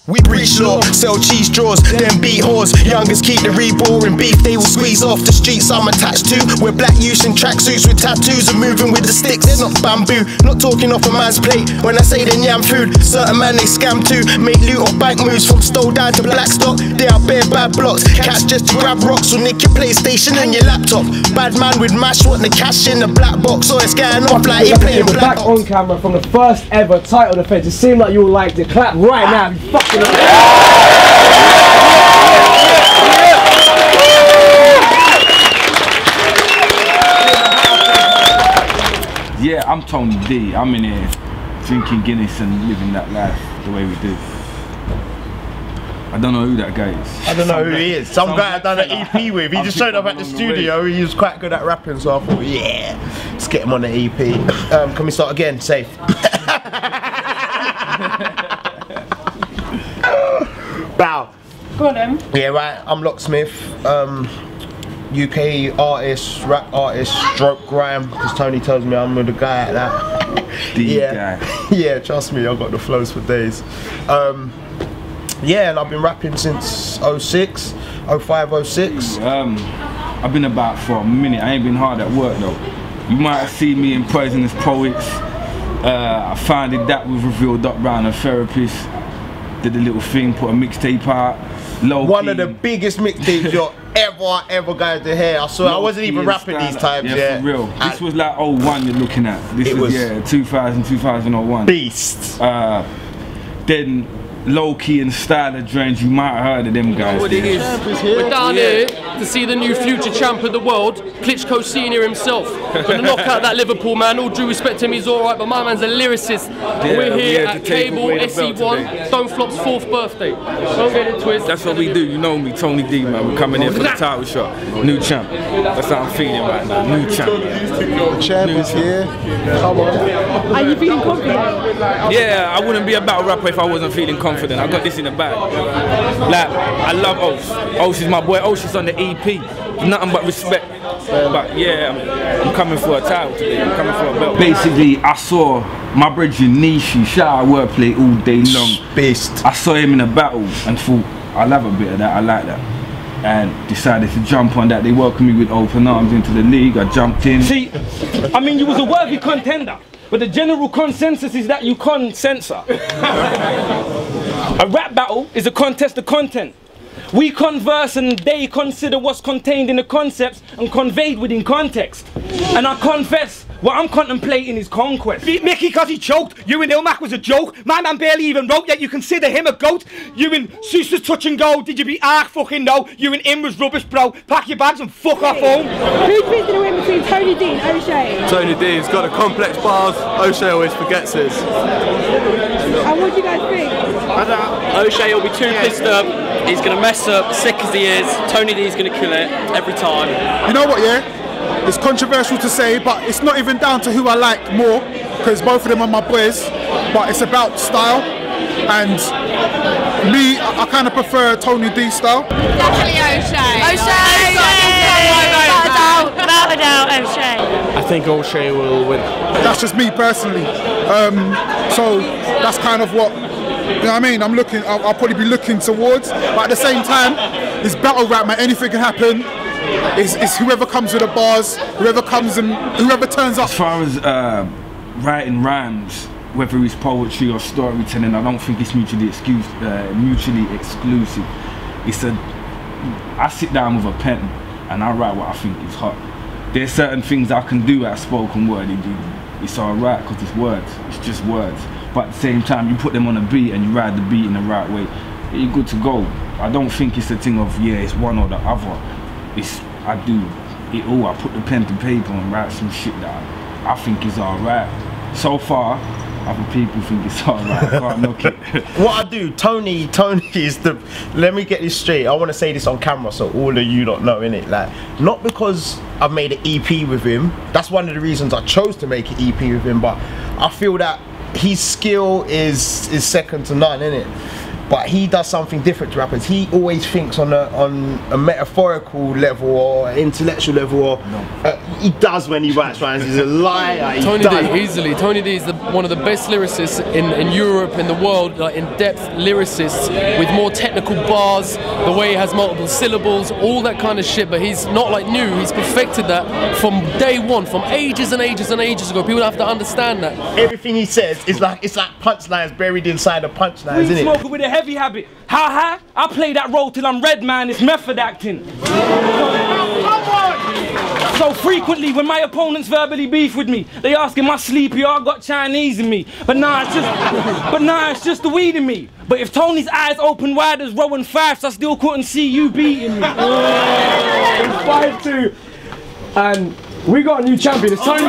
We breach law, sell cheese drawers, then beat whores. Youngers keep the reboring beef, they will squeeze off the streets I'm attached to. We're black youths in tracksuits with tattoos and moving with the sticks. They're not bamboo, not talking off a man's plate. When I say they yam food, certain man they scam too. Make loot off bank moves from stole down to black stock. They are bare bad blocks, catch just to grab rocks or nick your PlayStation and your laptop. Bad man with mash, want the cash in the black box, or it's going off like he playing black back on camera from the first ever title defense. It seemed like you would like to clap right now. You fucking yeah, I'm Tony D. I'm in here drinking Guinness and living that life the way we do. I don't know who that guy is. I don't know who he is. Some guy I done an EP with. He just showed up at the studio. He was quite good at rapping, so I thought, yeah, let's get him on the EP. Can we start again? Safe. Bow. Go on then. Yeah, right. I'm Locksmyth. UK artist, rap artist, stroke grime. Because Tony tells me I'm the guy at that. Guy. Yeah, trust me, I've got the flows for days. Yeah, and I've been rapping since 06, 05, 06. I've been about for a minute. I ain't been hard at work though. You might have seen me in Poisonous Poets. I founded that with Revealed Up Brown, a therapist. Did a little thing, put a mixtape out. One of the biggest mixtapes you're ever going to hear. I swear, I wasn't even rapping these times. Yeah, for real. This was like 01 you're looking at. This was, yeah, 2000, 2001. Beast. Then Low Key and Style of Drains, you might have heard of them guys. What it is. We're down here to see the new future champ of the world, Klitschko Senior himself. Gonna knock out that Liverpool man. All due respect to him, he's alright, but my man's a lyricist. Yeah, we're here at Cable SE1, Stone Flop's 4th birthday. Don't get it twisted. That's what we do, you know me, Tony D, man. We're coming in for the title shot. New champ. That's how I'm feeling right now. New champ. The champ is here. Come on. Are you feeling confident? Yeah, I wouldn't be a battle rapper if I wasn't feeling confident. I got this in the bag. Like, I love Osh. Osh is my boy. Osh is on the EP. Nothing but respect. But yeah, I'm coming for a title today. I'm coming for a belt. Basically, I saw my brother Nishi, shout out Wordplay all day long. Beast. I saw him in a battle and thought, I love a bit of that, I like that. And decided to jump on that. They welcomed me with open arms into the league. I jumped in. See, I mean, you was a worthy contender, but the general consensus is that you can't censor. A rap battle is a contest of content. We converse and they consider what's contained in the concepts and conveyed within context. And I confess, what I'm contemplating is conquest. Beat Mickey cause he choked. You and Ilmac was a joke. My man barely even wrote, yet you consider him a goat. You and Sousa's touch and go. Did you be ark fucking no? You and him was rubbish, bro. Pack your bags and fuck off home. Who's been to win between Tony D and O'Shea? Tony D's got a complex bars. O'Shea always forgets his. And what do you guys think? O'Shea will be too pissed up. He's gonna mess up, sick as he is. Tony D's gonna kill it every time. You know what, yeah? It's controversial to say, but it's not even down to who I like more, because both of them are my boys, but it's about style. And me, I kind of prefer Tony D style. Definitely O'Shea. O'Shea! Without a doubt, O'Shea. I think O'Shea will win. That's just me personally. So that's kind of what, you know what I mean? I'll probably be looking towards, but at the same time, it's battle rap, man. Anything can happen. It's whoever comes with the bars, whoever comes and whoever turns up. As far as writing rhymes, whether it's poetry or storytelling, I don't think it's mutually exclusive. I sit down with a pen and I write what I think is hot. There's certain things I can do as spoken word. It's alright because it's words. It's just words. But at the same time, you put them on a beat and you ride the beat in the right way, you're good to go. I don't think it's a thing of, yeah, it's one or the other. I do it all. I put the pen to paper and write some shit that I think is alright. So far, other people think it's alright. I can't knock it. What I do, Tony is the. Let me get this straight. I want to say this on camera so all of you don't know, innit? Like, not because I've made an EP with him. That's one of the reasons I chose to make an EP with him. But I feel that his skill is second to none, innit? but he does something different to rappers. He always thinks on a metaphorical level or intellectual level, or he does when he writes rhymes. He's a liar. Tony D, easily. Tony D is one of the best lyricists in Europe, in the world, like in-depth lyricists with more technical bars, the way he has multiple syllables, all that kind of shit. But he's not like new. He's perfected that from day one, from ages and ages and ages ago. People have to understand that. Everything he says is like punchlines buried inside of punchlines, isn't it? Smoker with a heavy habit. How high? I play that role till I'm red, man. It's method acting. So frequently, when my opponents verbally beef with me, they ask, am I sleepy or I got Chinese in me? But nah, it's just the weed in me. But if Tony's eyes open wide as Rowan Fifes, I still couldn't see you beating me. It's 5-2, and we got a new champion. It's Tony.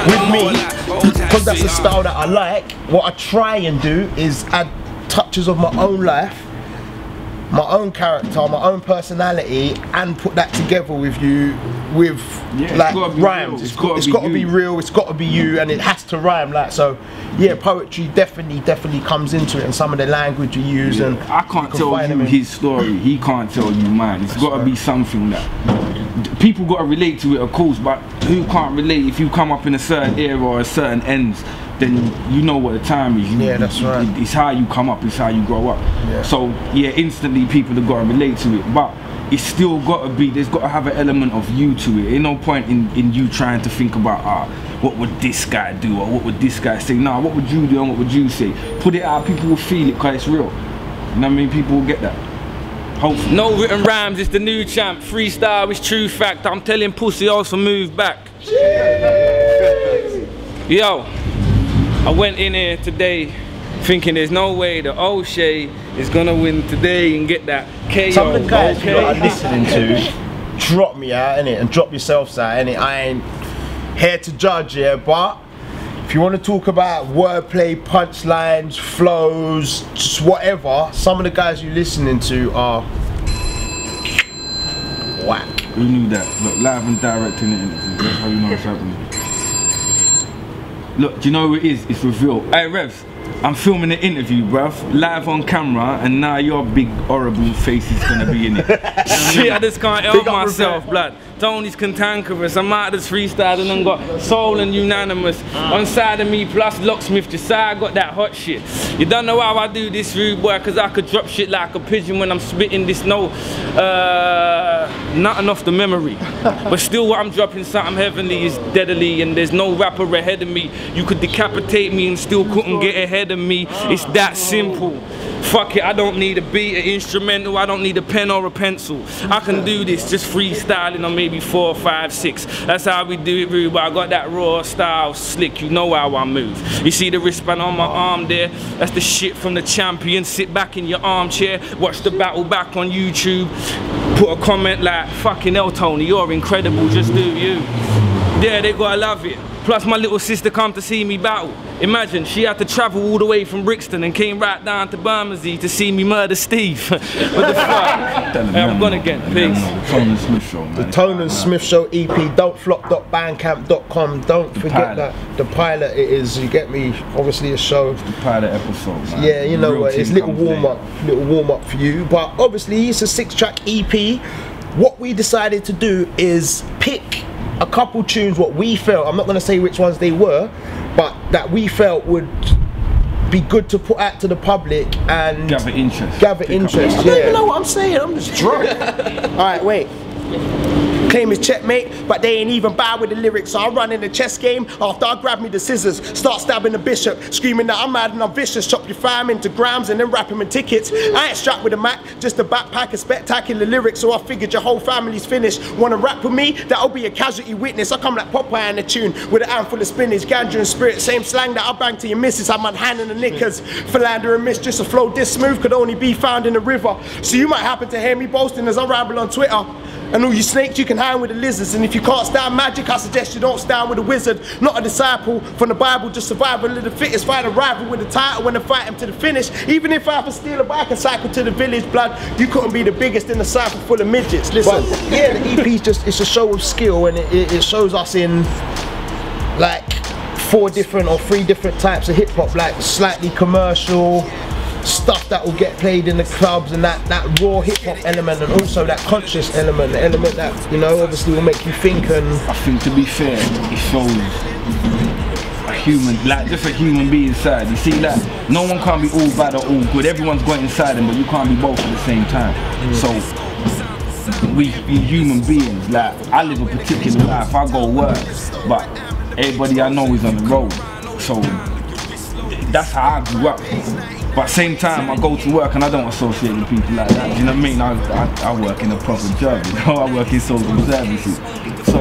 With me, because that's the style that I like, what I try and do is add touches of my own life, my own character, my own personality, and put that together with you with like rhymes. It's got to be real, it's got to be you, and it has to rhyme. Like, so yeah, poetry definitely comes into it, and some of the language you use. And I can't tell you his story, he can't tell you mine. It's got to be something that people got to relate to it, of course, but who can't relate? If you come up in a certain era or a certain ends, then you know what the time is. Yeah, that's right. It's how you come up, it's how you grow up. Yeah. So yeah, instantly people have got to relate to it, but it's still got to be, there's got to have an element of you to it. Ain't no point in you trying to think about, what would this guy do, or what would this guy say? Nah, what would you do and what would you say? Put it out, people will feel it because it's real. You know what I mean? People will get that. Hopefully. No written rhymes, it's the new champ. Freestyle is true fact. I'm telling pussy also move back. Yo, I went in here today thinking there's no way that O'Shea is gonna win today and get that KO. Some of the guys you are listening to, drop me out, innit, and drop yourselves out, innit. I ain't here to judge, yeah, but if you want to talk about wordplay, punchlines, flows, just whatever, some of the guys you're listening to are whack. Who knew that? Look, live and direct in the interview. That's how you know it's happening. Look, do you know who it is? It's revealed. Hey Revs, I'm filming an interview, bruv, live on camera, and now your big horrible face is gonna be in it. Shit, I just can't help myself, blood. Tony's cantankerous, I'm out of this freestyling and got soul and unanimous. On side of me plus Locksmyth, just say I got that hot shit. You don't know how I do this rude boy, cause I could drop shit like a pigeon when I'm spitting this nothing off the memory. But still what I'm dropping something heavenly is deadly, and there's no rapper ahead of me. You could decapitate me and still couldn't get ahead of me. It's that simple. Fuck it, I don't need a beat, an instrumental, I don't need a pen or a pencil. I can do this just freestyling on maybe 4, 5, 6. That's how we do it, rude, but I got that raw style, slick, you know how I move. You see the wristband on my arm there? That's the shit from the champion. Sit back in your armchair, watch the battle back on YouTube. Put a comment like, fucking hell Tony, you're incredible, just do you. Yeah, they gotta love it. Plus my little sister come to see me battle. Imagine, she had to travel all the way from Brixton and came right down to Bermondsey to see me murder Steve. What the fuck? Hey, I'm gone again, peace. The Tone and Smith Show, man. The Tone and Smith Show EP, don'tflop.bandcamp.com. Don't forget that the pilot it is, you get me, obviously a show. The pilot episode, man. Yeah, you know what, it's little warm up for you. But obviously it's a 6-track EP. What we decided to do is pick a couple tunes what we felt, I'm not going to say which ones they were, but that we felt would be good to put out to the public and gather interest. I don't even know what I'm saying, I'm just drunk. Alright, wait. Claim is checkmate, but they ain't even bad with the lyrics. So I run in the chess game after I grab me the scissors, start stabbing the bishop, screaming that I'm mad and I'm vicious. Chop your fam into grams and then wrap him in tickets. I ain't strapped with a Mac, just a backpack of spectacular lyrics. So I figured your whole family's finished. Wanna rap with me? That'll be a casualty witness. I come like Popeye in the tune with a handful of spinach, ganja and spirit. Same slang that I bang to your missus. I'm on hand in the knickers. Philander and mistress, a flow this smooth could only be found in the river. So you might happen to hear me boasting as I ramble on Twitter. And all you snakes, you can hang with the lizards. And if you can't stand magic, I suggest you don't stand with a wizard. Not a disciple from the Bible, just survival of the fittest. Find a rival with the title when they fight him to the finish. Even if I have to steal a bike and cycle to the village, blood, you couldn't be the biggest in the cycle full of midgets. Listen, but, yeah, the EP's just, it's a show of skill, and it shows us in like 4 different or 3 different types of hip hop, like slightly commercial stuff that will get played in the clubs, and that raw hip hop element, and also that conscious element, the element that, you know, obviously will make you think. And I think, to be fair, it shows a human, like just a human being inside. You see, like no one can't be all bad or all good. Everyone's got inside them, but you can't be both at the same time. So we human beings. Like I live a particular life. I go work, but everybody I know is on the road. So that's how I grew up. But at the same time, I go to work and I don't associate with people like that. You know what I mean? I work in a proper job. You know, I work in social services. So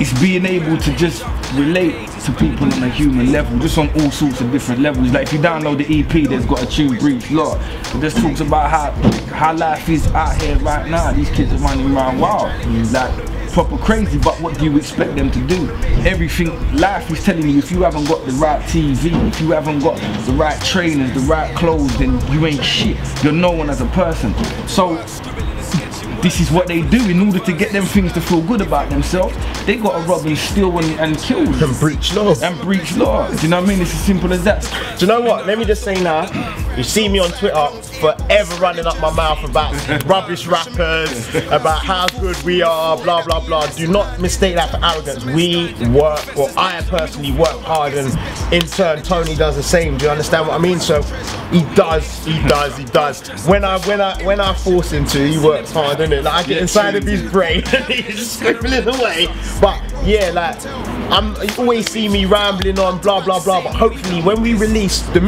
it's being able to just relate to people on a human level, just on all sorts of different levels. Like if you download the EP, there's got a tune, Breach Law. It just talks about how life is out here right now. These kids are running around wild, like proper crazy, but what do you expect them to do? Everything, life is telling you, if you haven't got the right TV, if you haven't got the right trainers, the right clothes, then you ain't shit. You're no one as a person. So this is what they do in order to get them things to feel good about themselves. They got to rob and steal and kill and breach law. And breach law. Do you know what I mean? It's as simple as that. Do you know what? Let me just say now, you see me on Twitter forever running up my mouth about rubbish rappers, about how good we are, blah blah blah. Do not mistake that for arrogance. We work, or I personally work hard, and in turn Tony does the same. Do you understand what I mean? So he does. When I force him to, he works hard, innit? Like I get inside of his brain and he's scribbling away. But yeah, like you always see me rambling on blah blah blah. But hopefully when we release the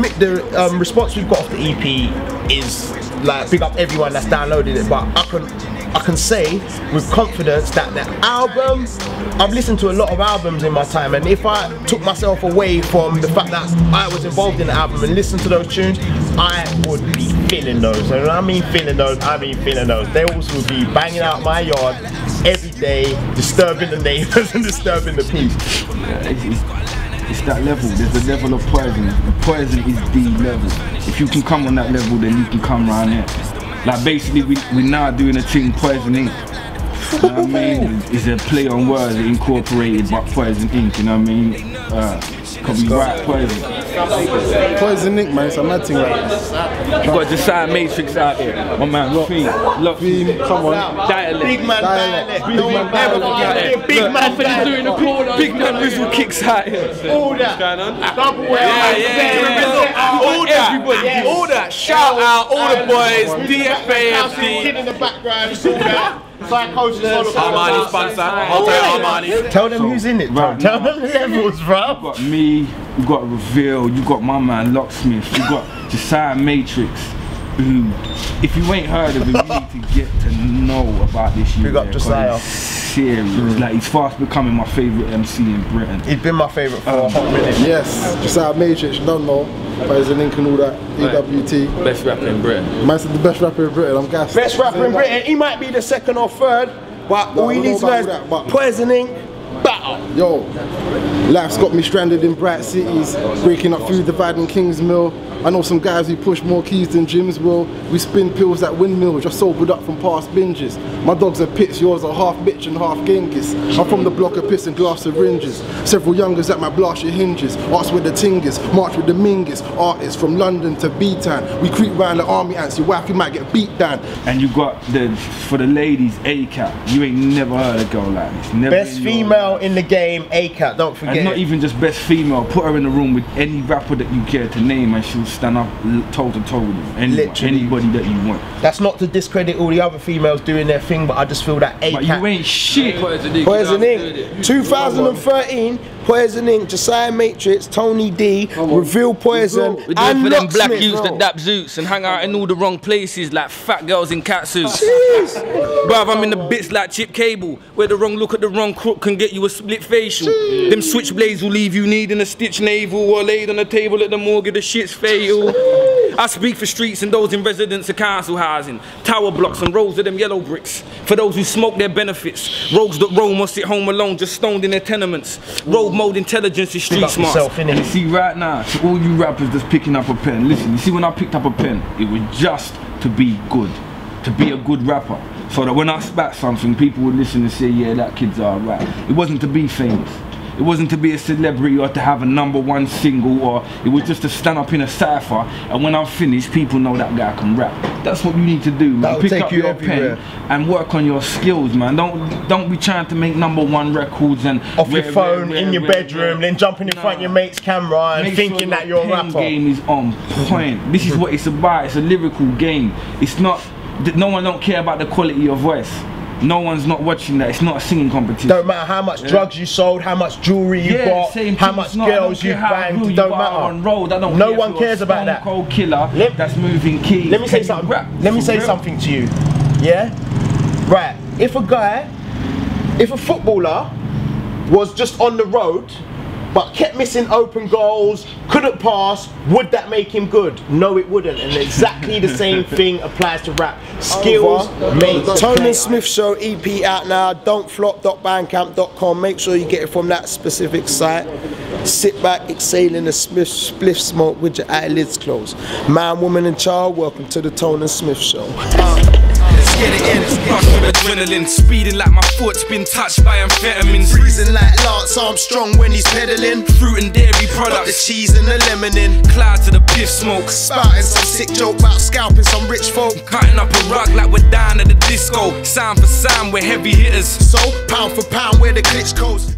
response we've got off the EP is like, big up everyone that's downloaded it. But I can say with confidence that the album, I've listened to a lot of albums in my time, and if I took myself away from the fact that I was involved in the album and listened to those tunes, I would be feeling those. And when I mean feeling those, I mean feeling those. They also would be banging out my yard every day, disturbing the neighbours and disturbing the peace. It's that level. There's a level of poison. The poison is the level. If you can come on that level, then you can come around here. Like basically, we're now doing a thing, Poison Inc. You know what I mean? It's a play on words, incorporated by Poison Inc. You know what I mean? Could be right, Poison. Poison Inc, man, it's a mad thing right now. You got Josiah Matrix out here. My man, Locksmyth. Come on. Dialect. Big man dialect. Big man dialect. Big man Rizzle kicks out here. All that. Double Everybody. All that. Shout out all the boys. DFA. Kid in the background. All that. Armani sponsor. Armani. Tell them who's in it, bro. Tell them the levels, bro. You got me, you got Reveal, you got my man Locksmyth, you got Josiah Matrix, who, if you ain't heard of him, you need to get to know about this year. Big up Josiah. Serious. Like, he's fast becoming my favourite MC in Britain. He's been my favourite for a hot minute. Yes, Josiah Matrix, you don't know. Poison Inc and all that, EWT. Best rapper in Britain. Man said the best rapper in Britain, I'm gassed. Best rapper in Britain, he might be the second or third, but all he needs to know is Poison Inc, battle. Yo, life's got me stranded in bright cities, breaking up food dividing Kingsmill. I know some guys who push more keys than gyms will. We spin pills at windmills, just sobered up from past binges. My dogs are pits, yours are half bitch and half Genghis. I'm from the block of piss and glass syringes. Several youngers at my blast your hinges. Ask where the ting is, march with the mingers. Artists from London to B-Town. We creep round the army ants, your wife you might get beat down. And you got for the ladies, A-Cat. You ain't never heard a girl like this. Never. Best female in the game, A-Cat, don't forget. And not even just best female, put her in the room with any rapper that you care to name and she'll stand up toe to toe with them. Anybody that you want. That's not to discredit all the other females doing their thing, but I just feel that A-Cat. But you ain't shit. Poison Inc. 2013, Poison Inc, Josiah Matrix, Tony D, Reveal Poison, We do it and for them black Locksmyth. youths that dap zoots and hang out in all the wrong places like fat girls in cat suits. Bruv, I'm in the bits like Chip Cable, where the wrong look at the wrong crook can get you a split facial. Them switchblades will leave you needing a stitch navel or laid on the table at the morgue, the shit's fatal. I speak for streets and those in residence of council housing, tower blocks and rows of them yellow bricks. For those who smoke their benefits, rogues that roam or sit home alone, just stoned in their tenements. Road mode intelligence is street smart. And you see right now, to all you rappers that's picking up a pen, listen, you see when I picked up a pen, it was just to be good, to be a good rapper. So that when I spat something, people would listen and say, yeah, that kid's alright. It wasn't to be famous. It wasn't to be a celebrity or to have a #1 single, or it was just to stand up in a cypher and when I'm finished, people know that guy can rap. That's what you need to do, man. Pick up your pen and work on your skills, man. Don't be trying to make #1 records and off your phone in your bedroom, then jumping in front of your mate's camera and thinking that you're a rapper. Game is on point. This is what it's about. It's a lyrical game. It's not. No one don't care about the quality of your voice. No one's not watching that. It's not a singing competition. Don't matter how much drugs you sold, how much jewelry you got, how much girls you banged. Don't matter. On road. I don't no one cares about that. Cold killer that's moving keys. Let me say something. Let me say something to you. Yeah. Right. If a footballer was just on the road but kept missing open goals, couldn't pass, would that make him good? No, it wouldn't. And exactly the same thing applies to rap. Skills make Tony Smith Show EP out now. Don'tflop.bandcamp.com. Make sure you get it from that specific site. Sit back, exhale in the Smith spliff smoke with your eyelids closed. Man, woman and child, welcome to the Tony Smith Show. Let's get it in. Rush with adrenaline, speeding like my foot's been touched by amphetamines. Freezing like Lance Armstrong when he's pedaling. Fruit and dairy products, the cheese and the lemon in. Clouds of the piff smoke. Spouting some sick joke about scalping some rich folk. Cutting up a rug like we're down at the disco. Sound for sound, we're heavy hitters. So, pound for pound, we're the Klitschko's.